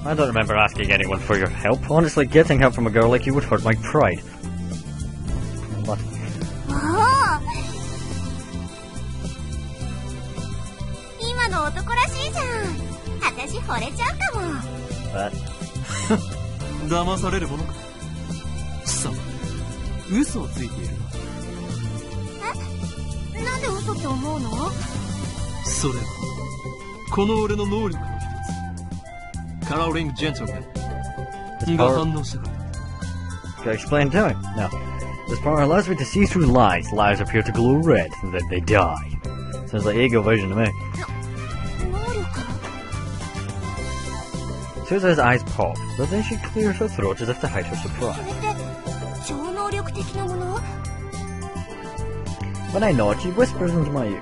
I don't remember asking anyone for your help. Honestly, getting help from a girl like you would hurt my pride. What? Oh! 今の男らしいじゃん。私惚れちゃうかも。騙されるものか。貴様、嘘をついているな。え？なんで嘘って思うの？それは、この俺の能力の一つ。カラーリングジェントルマンが反応したから。Can I explain to me? No. This power allows me to see through lies. Lies appear to glow red, and then they die. Sounds like ego vision to me. Susan's eyes pop, but then she clears her throat as if to hide her surprise. When I nod, she whispers into my ear.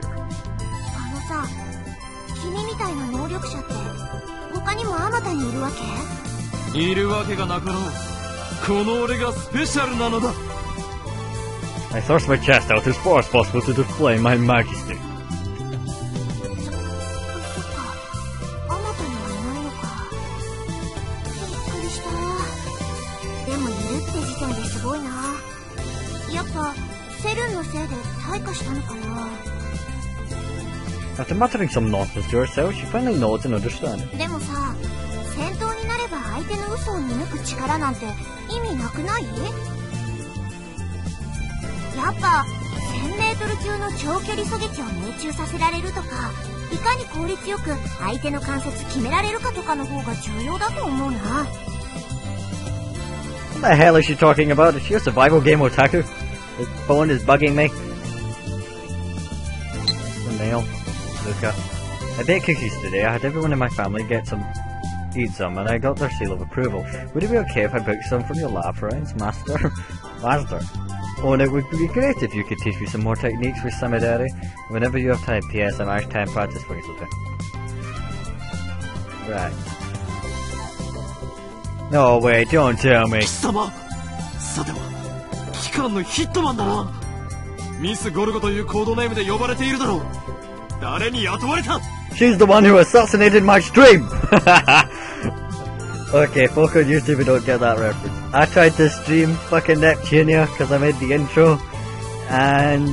I thrust my chest out as far as possible to display my majesty. After muttering some nonsense to herself, she finally nods in understanding. でもさ、戦闘になれば相手の嘘を見抜く力なんて意味なくない？やっぱ 1000m 級の長距離狙撃を命中させられるとか、いかに効率よく相手の関節決められるかとかの方が重要だと思うな。What the hell is she talking about? Is she a survival game otaku? This phone is bugging me. The mail. Luca. I baked cookies today. I had everyone in my family eat some, and I got their seal of approval. Would it be okay if I booked some from your lab friends, Master? Master? Oh, and it would be great if you could teach me some more techniques with Samidari. Whenever you have time, P.S. I'm actually time practice for you, okay? Right. No, wait, don't tell me. 貴様、さては、機関のヒットマンだな。ミスゴルゴというコードネームで呼ばれているだろう。誰に雇われた？ She's the one who assassinated my stream! Okay, folk on YouTube don't get that reference. I tried to stream fucking Neptunia because I made the intro, and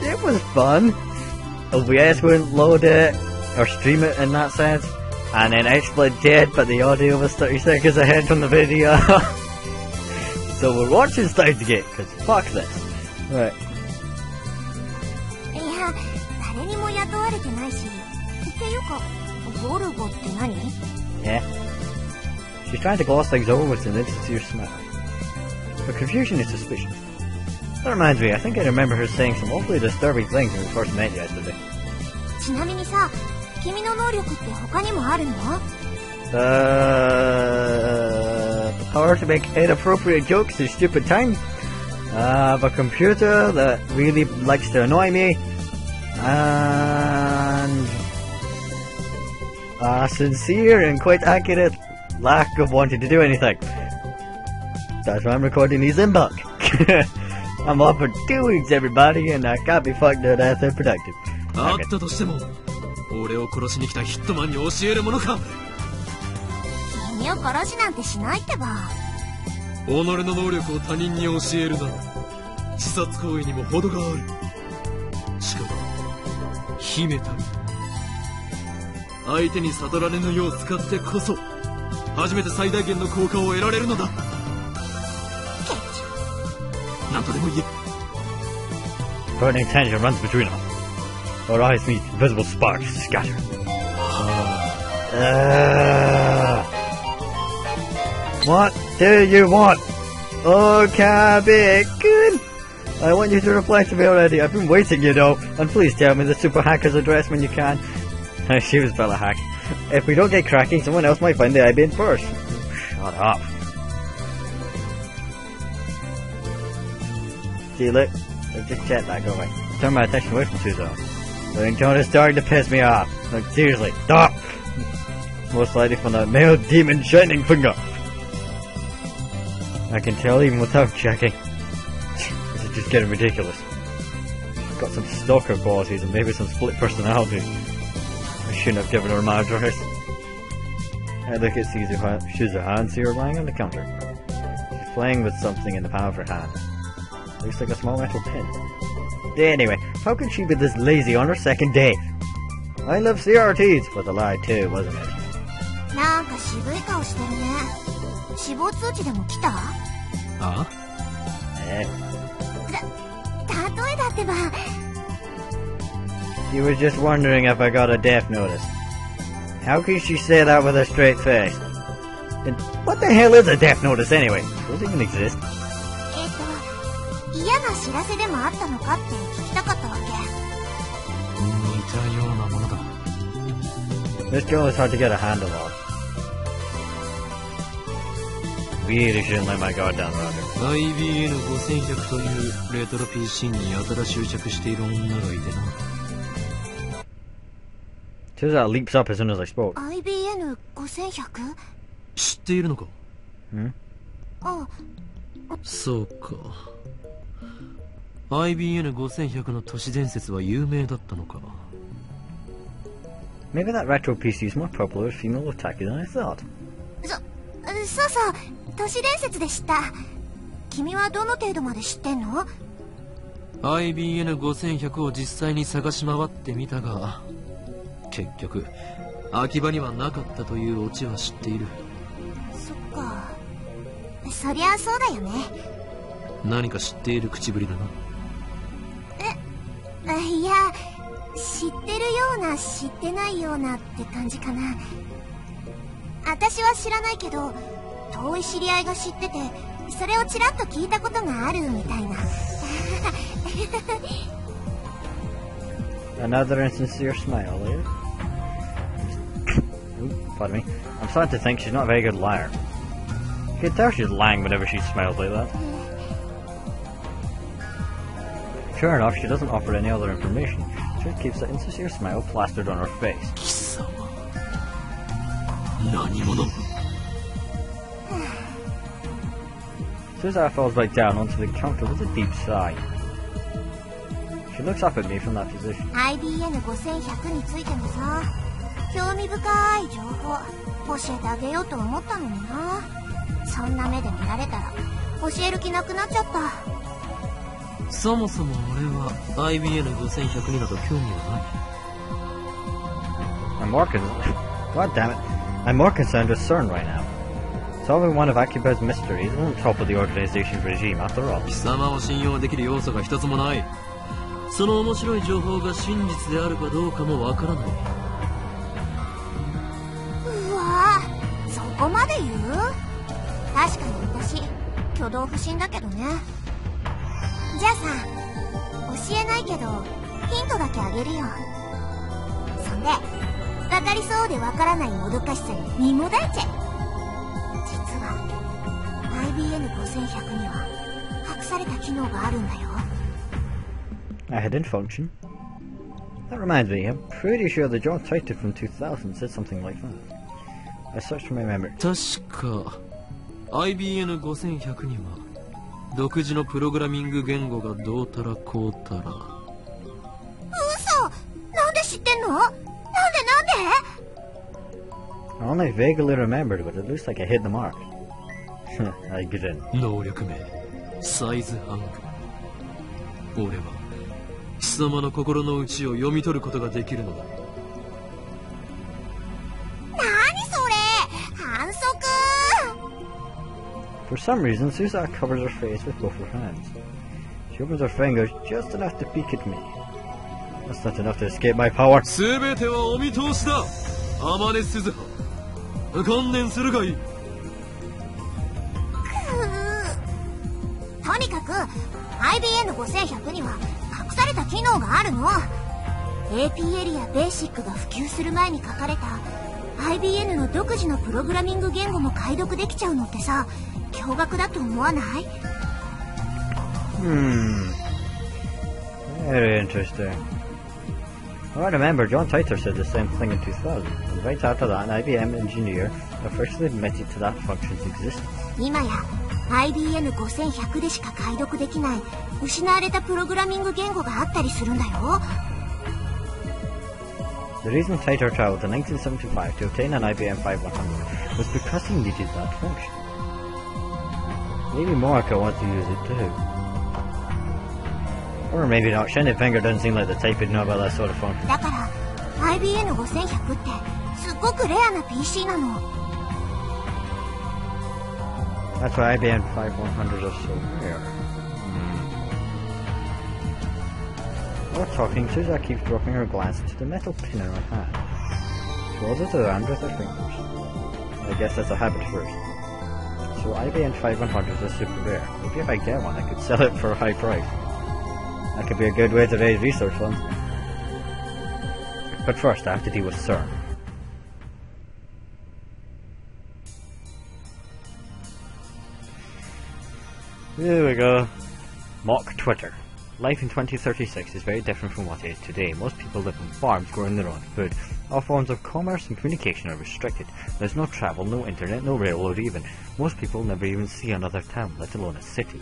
it was fun. OBS wouldn't load it, or stream it in that sense, and then XSplit did, but the audio was 30 seconds ahead from the video. So we're watching Steins again, because fuck this. Right. いや、誰にも雇われてないし。っていうか、ゴルゴって何？ Yeah. She's trying to gloss things over with an insincere smile. Her confusion is suspicious. That reminds me, I think I remember her saying some awfully disturbing things when we first met yesterday. ちなみにさ、君の能力って他にもあるの？ The power to make inappropriate jokes in stupid times. I have a computer that really likes to annoy me. And sincere and quite accurate lack of wanting to do anything. That's why I'm recording these in bulk. I'm off for 2 weeks, everybody, and I can't be fucked to death and productive. あったとしても、俺を殺しに来たヒットマンに教えるものか。君を殺しなんてしないってば。己の能力を他人に教えるなら、自殺行為にも程がある。しかも、秘めたる。相手に悟られぬよう使ってこそ、初めて最大限の効果を得られるのだ。なんとでも言え。Burning tension runs between us. Our eyes meet, invisible sparks scatter. What do you want? Oh, Cabby-kun! I want you to reply to me already. I've been waiting, you know. And please tell me the Super Hacker's address when you can. She was Bella Hack. If we don't get cracking, someone else might find the IBN first. Shut up. See, look. I've just checked that going. Turn my attention away from Suzo. The ringtone is starting to piss me off. Like, seriously, stop! Most likely from that male demon shining finger. I can tell even without checking. This is just getting ridiculous. She's got some stalker qualities and maybe some split personality. I shouldn't have given her my address. I look at Shizuha and see her lying on the counter. She's playing with something in the palm of her hand. Looks like a small metal pin. Anyway, how could she be this lazy on her second day? I love CRTs was a lie too, wasn't it? なんか渋い顔してるね。死亡通知でも来た？あ？例えだってば。She was just wondering if I got a death notice. How can she say that with a straight face? And what the hell is a death notice anyway? Does it even exist? 嫌な知らせでもあったのかって聞きたかったわけ。似たようなものだ。This girl is hard to get a handle on. Really shouldn't let my guard down, rather. IBN5100 というレトロ PC にやたら執着している女がいてな。Suza leaps up as soon as I spoke. IBN5100？ 知っているのか？あ、そうか。IBN5100 の都市伝説は有名だったのか。Maybe that retro PC is more popular with female otaku than I thought. そうそう、都市伝説で知った。君はどの程度まで知ってんの？ IBN5100 を実際に探し回ってみたが、結局秋葉にはなかったというオチは知っている。そっか、そりゃそうだよね。何か知っている口ぶりだな。いや、知ってるような知ってないようなって感じかな。私は知らないけど、遠い知り合いが知ってて、それをちらっと聞いたことがあるみたいな。Another insincere smile, eh? Pardon me. I'm starting to think she's not a very good liar. You can tell she's lying whenever she smiles like that. Sure enough, she doesn't offer any other information. She just keeps that insincere smile plastered on her face. 貴様。何者Suza falls back down onto the counter with a deep sigh. She looks up at me from that position. IBN5100 についてもさ、興味深い情報教えてあげようと思ったのにな。そんな目で見られたら教える気なくなっちゃった。そもそも俺は IBN5100 になど興味はない。I'm more God damn it. I'm more concerned with CERN right now. Solving one of Akiba's mysteries won't topple the organization's regime after all. 貴様を信用できる要素が一つもない。その面白い情報が真実であるかどうかもわからない。うわぁ、そこまで言う？確かに私、挙動不審だけどね。じゃあさ、教えないけどヒントだけあげるよ。そんで分かりそうで分からないもどかしさに身もだえちゃう。実は IBN5100 には隠された機能があるんだよ。A hidden function? That reminds me, I'm pretty sure the John Titor from 2000 said something like that. I searched for my memory. 確か IBN5100 には独自のプログラミング言語がどうたらこうたら。嘘！なんで知ってんの？なんで？ I only vaguely remembered, but it looks like I hit the mark. I grin. 能力名サイズハング。俺は貴様の心の内を読み取ることができるのだ。何それ？反則！ For some reason, Suzak covers her face with both her hands. She opens her fingers just enough to peek at me. That's not enough to escape my power. 全てはお見通しだ。天音鈴葉。観念するがいい。とにかく IBN5100 には隠された機能があるの。 AP エリアベーシックが普及する前に書かれた IBN の独自のプログラミング言語も解読できちゃうのってさ、驚愕だと思わない？ Very interesting. Well, I remember John Titor said the same thing in 2000. And right after that, an IBM engineer officially admitted to that function's existence. 今や IBN5100 でしか解読できない失われたプログラミング言語があったりするんだよ。 The reason Titor traveled to 1975 to obtain an IBM 5100 was because he needed that function. Maybe Moaka wants to use it too. Or maybe not. Shinny Finger doesn't seem like the type who'd know about that sort of function. だから IBN5100 ってすっごくレアな PC なの。 That's why IBM 5100s are so rare. While talking, Suza keeps dropping her glance to the metal pin in her hand. She holds it around with her fingers. I guess that's a habit first. So IBM 5100s are super rare. Maybe if I get one, I could sell it for a high price. That could be a good way to raise research funds. But first, I have to deal with CERN. Here we go. Mock Twitter. Life in 2036 is very different from what it is today. Most people live on farms growing their own food. All forms of commerce and communication are restricted. There's no travel, no internet, no railroad even. Most people never even see another town, let alone a city.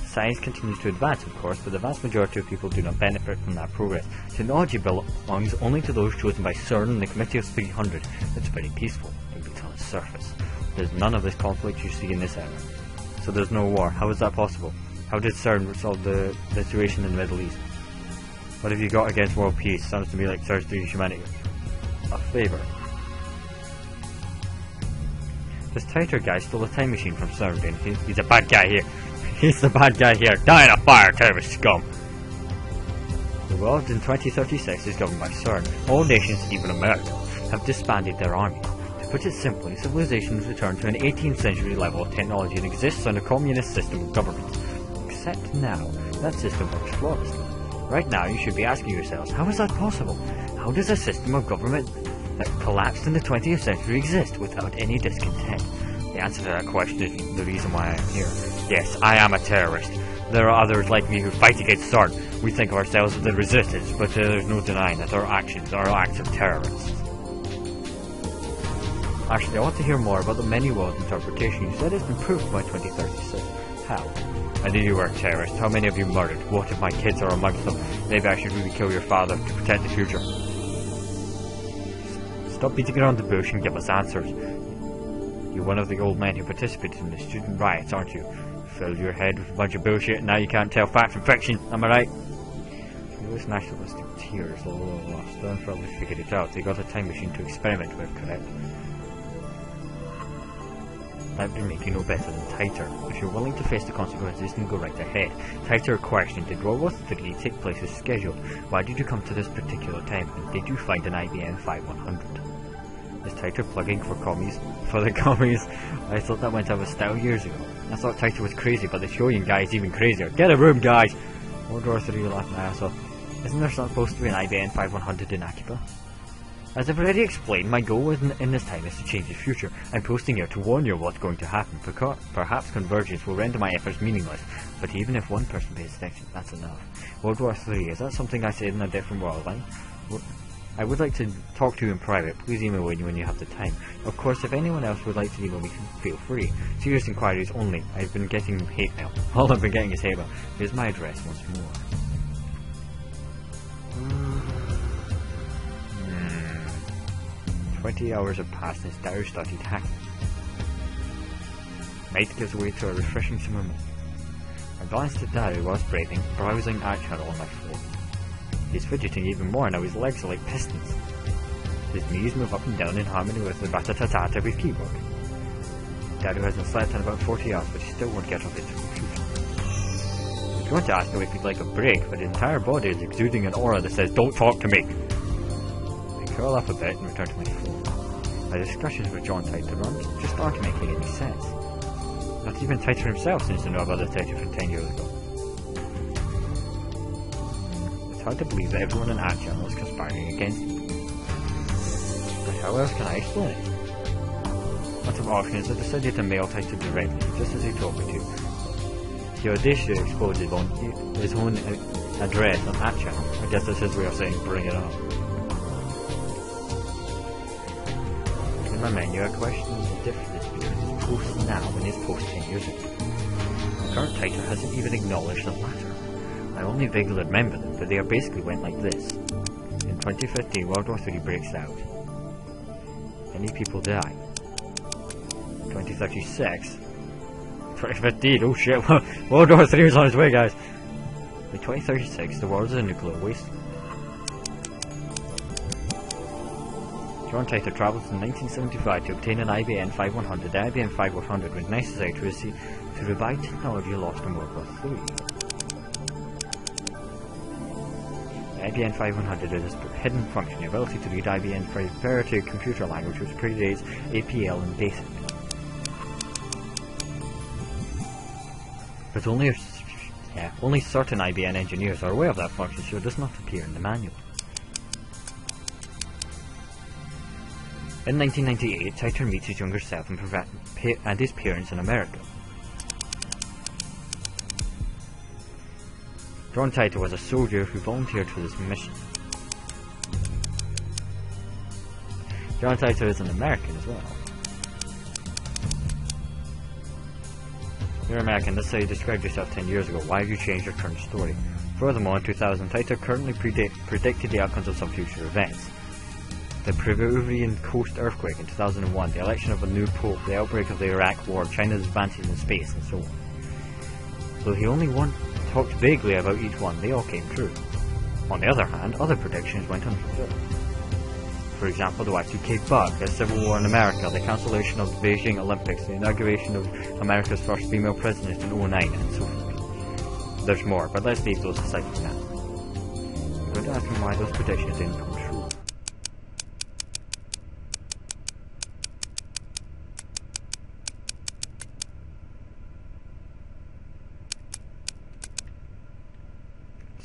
Science continues to advance, of course, but the vast majority of people do not benefit from that progress. Technology belongs only to those chosen by CERN and the Committee of 300. It's very peaceful, at least on its surface. There's none of this conflict you see in this era. So there's no war. How is that possible? How did CERN resolve the situation in the Middle East? What have you got against world peace? Sounds to me like CERN's doing humanity a favour. This Titor guy stole a time machine from CERN, didn't he? He's a bad guy here. He's the bad guy here. Die in a fire, terrorist scum! The world in 2036 is governed by CERN. All nations, even America, have disbanded their army. To put it simply, civilization has returned to an 18th century level of technology and exists on a communist system of government. Except now, that system works flawlessly. Right now, you should be asking yourselves, how is that possible? How does a system of government that collapsed in the 20th century exist without any discontent? The answer to that question is the reason why I am here. Yes, I am a terrorist. There are others like me who fight against CERN. We think of ourselves as the resistance, but there's no denying that our actions are acts of terrorists. Actually, I want to hear more about the many world interpretation. You said it's been proved by 2036. How? I knew you were a terrorist. How many of you murdered? What if my kids are amongst them? Maybe I should really kill your father to protect the future. Stop beating around the bush and give us answers. You're one of the old men who participated in the student riots, aren't you? Filled your head with a bunch of bullshit and now you can't tell fact from fiction, am I right? Those nationalistic tears, Stern probably figured it out. They got a time machine to experiment with, correct? That would make you no better than Titor. If you're willing to face the consequences, then go right ahead. Titor questioned, did World War III take place as scheduled? Why did you come to this particular time? And did you find an IBM 5100? Is Titor plugging for the commies? I thought that went out of style years ago. I thought Titor was crazy, but the Shoyin guy is even crazier. Get a room, guys! World War III laughing my ass off. Isn't there supposed to be an IBM 5100 in Akiba? As I've already explained, my goal in this time is to change the future. I'm posting here to warn you of what's going to happen. Perhaps convergence will render my efforts meaningless, but even if one person pays attention, that's enough. World War III, is that something I said in a different world line? I would like to talk to you in private. Please email me when you have the time. Of course, if anyone else would like to email me, feel free. Serious inquiries only. I've been getting hate mail. All I've been getting is hate mail. Here's my address once more. 20 hours have passed since Daru started hacking. Night gives way to a refreshing summer morning. I glanced at Daru whilst browsing art channel on my phone. He's fidgeting even more now, his legs are like pistons. His knees move up and down in harmony with the rat-a-tat-tat of his keyboard. Daru hasn't slept in about 40 hours, but he still won't get off his computer. I was going to ask him if he'd like a break, but his entire body is exuding an aura that says, "Don't talk to me!" I curl up a bit and return to my phone. My discussions with John Titor just aren't making any sense. Not even Titor himself seems to know about the Titor from 10 years ago. It's hard to believe that everyone in our channel is conspiring against me. But how else can I explain it? Out of options, I decided to mail Titor directly, just as he told me to. He audaciously exposed his own address on that channel. I guess that's his way of saying bring it on. In my menu, I questioned the difference between his post now and his post 10 years ago. The current Titor hasn't even acknowledged the latter. I only vaguely remember them, but they basically went like this. In 2015, World War III breaks out. Many people die. 2036. 2015, oh shit, World War III is on its way, guys. By 2036, the world is a nuclear waste. John Titor travels in 1975 to obtain an IBM 5100. The IBM 5100 was necessary to revive technology lost in World War III. The IBM 500 is a hidden function, the ability to read IBM's proprietary computer language, which predates APL and BASIC. But only certain IBM engineers are aware of that function, so it does not appear in the manual. In 1998, Titor meets his younger self and his parents in America. John Titor was a soldier who volunteered for this mission. John Titor is an American as well. You're American, that's how you described yourself 10 years ago. Why have you changed your current story? Furthermore, in 2000, Titor currently predicted the outcomes of some future events. The Peruvian coast earthquake in 2001, the election of a new pope, the outbreak of the Iraq war, China's advances in space, and so on. Though he only talked vaguely about each one, they all came true. On the other hand, other predictions went unfulfilled. For example, the Y2K bug, the civil war in America, the cancellation of the Beijing Olympics, the inauguration of America's first female president in 2009, and so forth. There's more, but let's leave those aside for now. I'm going to ask him why those predictions didn't come true.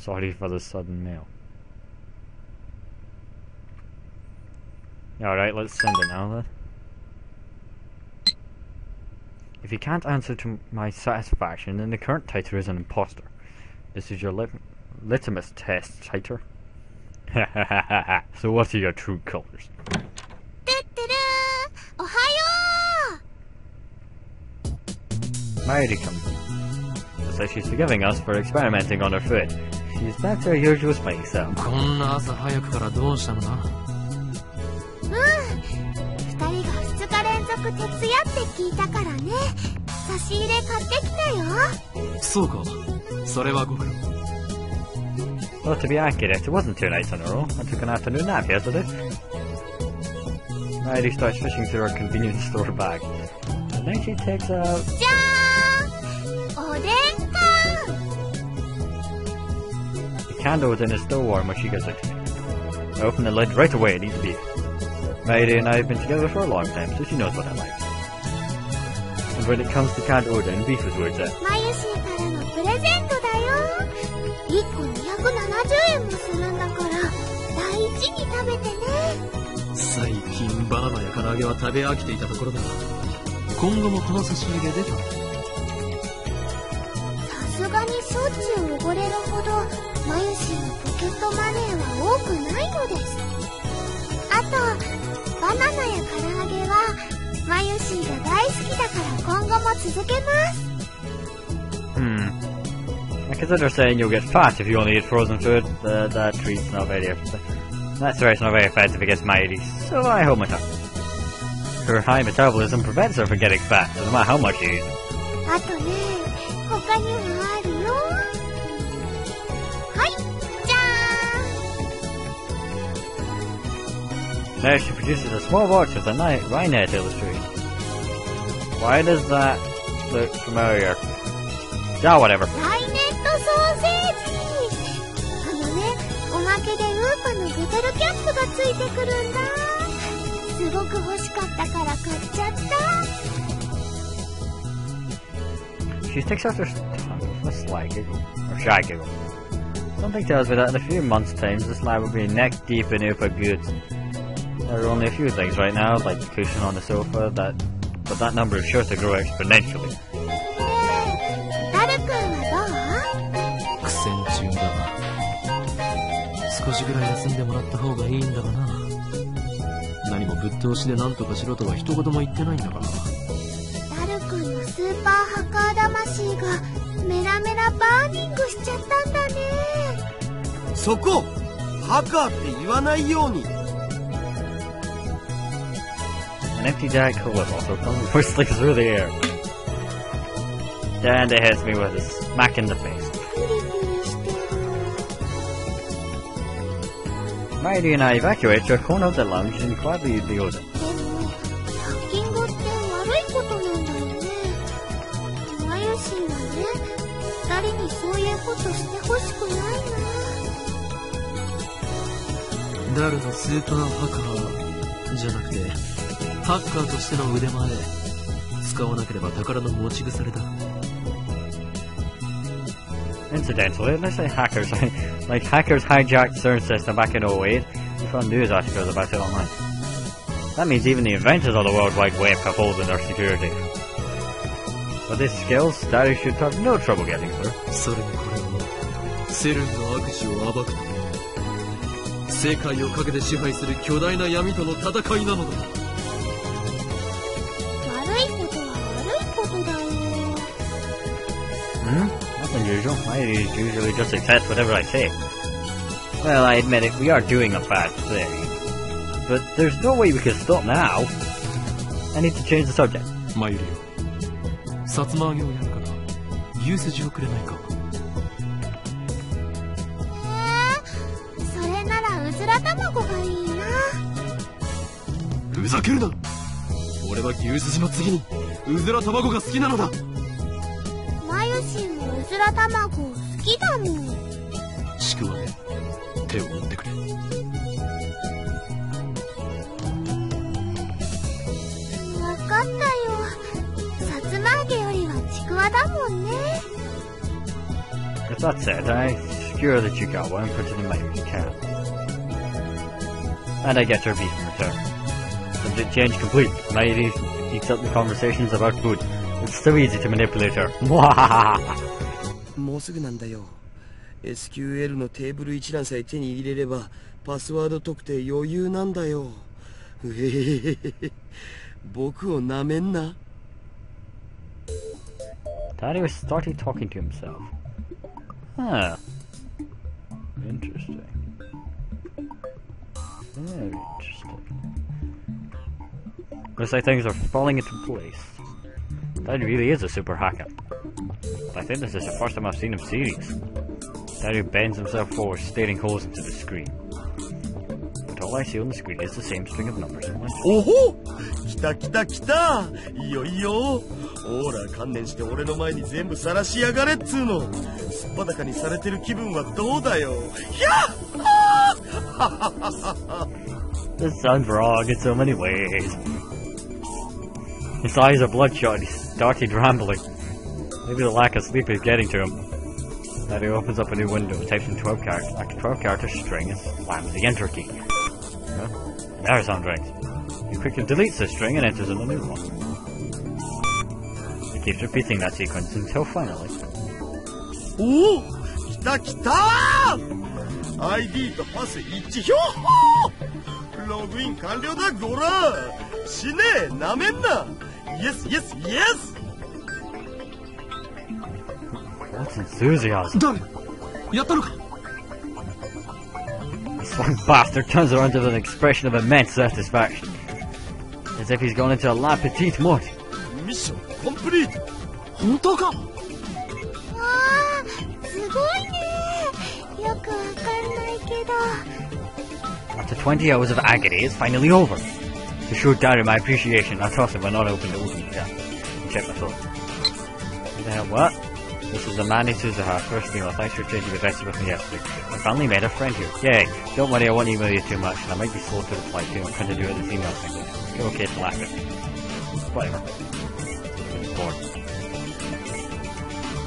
Sorry for the sudden mail. Alright, let's send it now then. If you can't answer to my satisfaction, then the current Titor is an imposter. This is your litmus test, Titor. So what are your true colors? Mairi comes in. Looks like she's forgiving us for experimenting on her foot. She's back to her usual smiling self. 2人が2日連続徹夜って聞いたからね。差し入れ買ってきたよ。そうか。それはご苦労。 Well, to be accurate, it wasn't 2 nights in a row. I took an afternoon nap yesterday. Mairi starts fishing through her convenience store bag. And then she takes out... じゃーん！おでんかん！ The candle in is still warm when she gives it to me. I open the lid right away and eat the beef. Mairi and I have been together for a long time, so she knows what I like. And when it comes to canned Odin, beef is where it's at. マユシーからのプレゼントだよ。1個270円もするんだから、大事に食べてね。最近バナナや唐揚げは食べ飽きていたところだ。今後もこの差し入れで。さすがにしょっちゅうおごれるほど、マユシーのポケットマネーはくないのです。あとバナナや唐揚げはマユシーが大好きだから今後も続けます。I consider saying you'll get fat if you only eat frozen food. That treat's not very that threat's not very effective against Mighty, so I hold my tongue. Her high metabolism prevents her from getting fat, no matter how much you eat. あとね、他にもあるよ。はい、じゃーん。There she produces a small watch with a Rhinet illustration. Why does that look familiar? Yeah, whatever. ライネットソーセージ。おまけでウーパのベテルキャップがついてくるんだ。すごく欲しかったから買っちゃった。She sticks out her tongue with a sly giggle, or shy giggle. Something tells me that in a few months' time this lab will be neck deep in Upa goods. There are only a few things right now, like the cushion on the sofa, but that number is sure to grow exponentially. ダル君はどう？苦戦中だ。少しぐらい休んでもらった方がいいんだがな。何もぶっ通しで何とかしろとは一言も言ってないんだから。ダル君のスーパーハッカー魂がメラメラバーニングしちゃったんだね。そこハッカーって言わないように。An empty Jack Clip also comes whistling through the air. And it hits me with a smack in the face. ピリピリしてる。Mighty and I evacuate to a corner of the lounge and quietly leave the order. でもハッキングって悪いことなんだよね。マユシーはね、二人にそういうことしてほしくないな。ダルのスーパーハッカーじゃなくてハッカーとしての腕前、使わなければ宝の持ち腐れだ。Incidentally, let's say hackers hijacked the CERN system back in 08. We found news articles about it online. That means even the inventors of the World Wide Web have holes in their security. With these skills, Daru should have no trouble getting through. それにこれはセルンの悪事を暴くため、世界をかけて支配する巨大な闇との戦いなのだ。That's unusual. I usually just accept whatever I say. Well, I admit it, we are doing a bad thing. But there's no way we can stop now. I need to change the subject. マユリよ、さつま揚げをやるから牛すじをくれないか。それならうずら卵がいいな。ふざけるな。俺は牛すじの次にうずら卵が好きなのだ。マユシンもうずら卵好きだもん。ちくわで手を打ってくれ。わかったよ。さつま揚げよりはちくわだもんね。If that's it, I secure the Chikawa and put it in my can. And I get her beef in return. Subject change complete. Mighty eats up the conversations about food. It's so easy to manipulate her. もうすぐなんだよ。SQL のテーブル一覧さえ手に入れればパスワード特定余裕なんだよ。うへへへへ。僕をなめんな。Daru started talking to himself. Huh. Interesting. Very interesting. Looks like things are falling into place. Daru really is a super hacker. But I think this is the first time I've seen him serious. Daru bends himself forward, staring holes into the screen. But all I see on the screen is the same string of numbers in my phone. おほ！来た来た来た！いいよいいよ！ほら観念して俺の前に全部晒しやがれっつーの。すっぱだかにされてる気分はどうだよ。ひゃっThis sounds wrong in so many ways. His eyes are bloodshot and he started rambling. Maybe the lack of sleep is getting to him. Then he opens up a new window, types in 12 character string and slams the enter key. There sound rings. He quickly deletes the string and enters in a new one. He keeps repeating that sequence until finally... おお！来た来たー！ ID とパス一致ひょーログイン完了だゴラ死ねえなめんなイエスイエスイエス What's enthusiasm? 誰やったのか This one bastard turns around with an expression of immense satisfaction. As if he's gone into a la petite mode. ミッションコンプリート本当かわあ、すごいね。よくわかんないけど。After 20 hours of agony, it's finally over. To show Daru my appreciation, I toss him a not-open to open yeah. Check my thought. Who the hell, what? This is Amani Suzuha, first email. Thanks for changing the best with me yesterday. I finally made a friend here. Yay! Don't worry, I won't email you too much, and I might be slow to reply too. I'm trying to do it this email thing. You're okay to laugh at me. Whatever. Bored.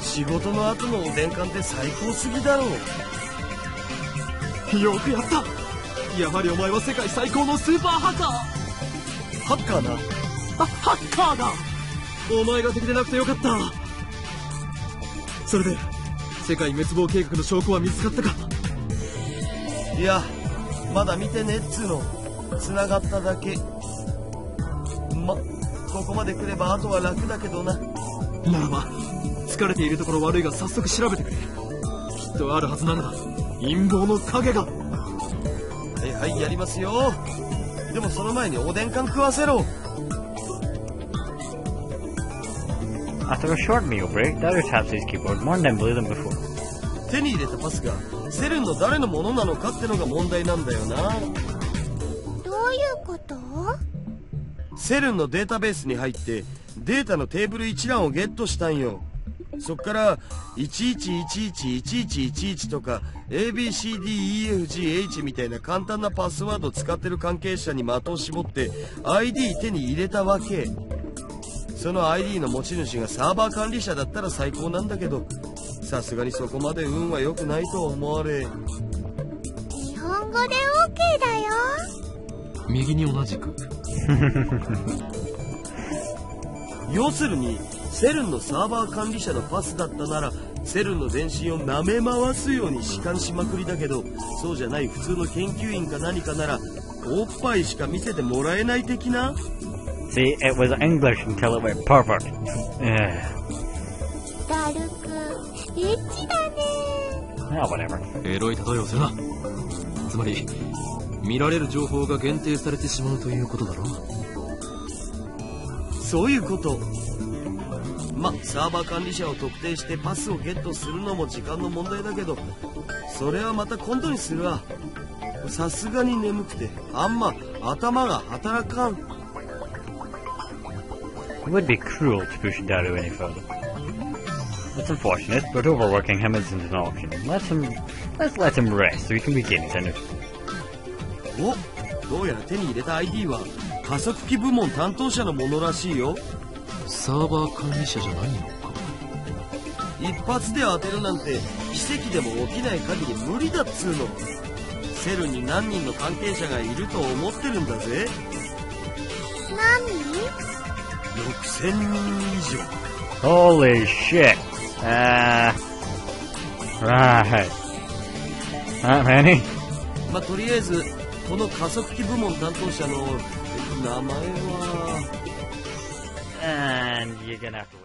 仕事の後のおでん館って最高すぎだろうよくやったやはりお前は世界最高のスーパーハッカーハッカーなハッカーだお前が敵でなくてよかったそれで世界滅亡計画の証拠は見つかったかいやまだ見てねっつうの繋がっただけここまで来ればあとは楽だけどなならば疲れているところ悪いが早速調べてくれきっとあるはずなのだ陰謀の影がはいはいやりますよでもその前におでん缶食わせろ After a short meal break, Daru taps his keyboard more nimbly than before. 手に入れたパスがセルンの誰のものなのかってのが問題なんだよなどういうこと？セルンのデータベースに入ってデータのテーブル一覧をゲットしたんよそっから11111111とか ABCDEFGH みたいな簡単なパスワードを使ってる関係者に的を絞って ID 手に入れたわけその ID の持ち主がサーバー管理者だったら最高なんだけどさすがにそこまで運は良くないと思われ日本語で OK だよ右に同じく要するにセルンのサーバー管理者のパスだったならセルンの電信を舐め回すように弛緩しまくりだけどそうじゃない普通の研究員か何かならおっぱいしか見せてもらえない的な See, it was English until it went perfect. ダルくんエッチだね Oh, whatever. エロい例えをするなつまり見られる情報が限定されてしまうということだろそういうことサーバー管理者を特定してパスをゲットするのも時間の問題だけどそれはまた今度にするわさすがに眠くてあんま頭が働かん It would be cruel to push Daru any further. It's unfortunate, but overworking him isn't an option. Let's let him rest so he can begin his interview. おどうやら手に入れた ID は加速器部門担当者のものらしいよサーバー管理者じゃないのか一発で当てるなんて奇跡でも起きない限り無理だっつうのセルに何人の関係者がいると思ってるんだぜ何6000人以上 Holy shit! Right. That many? とりあえずこの加速器部門担当者の名前は And you're gonna have to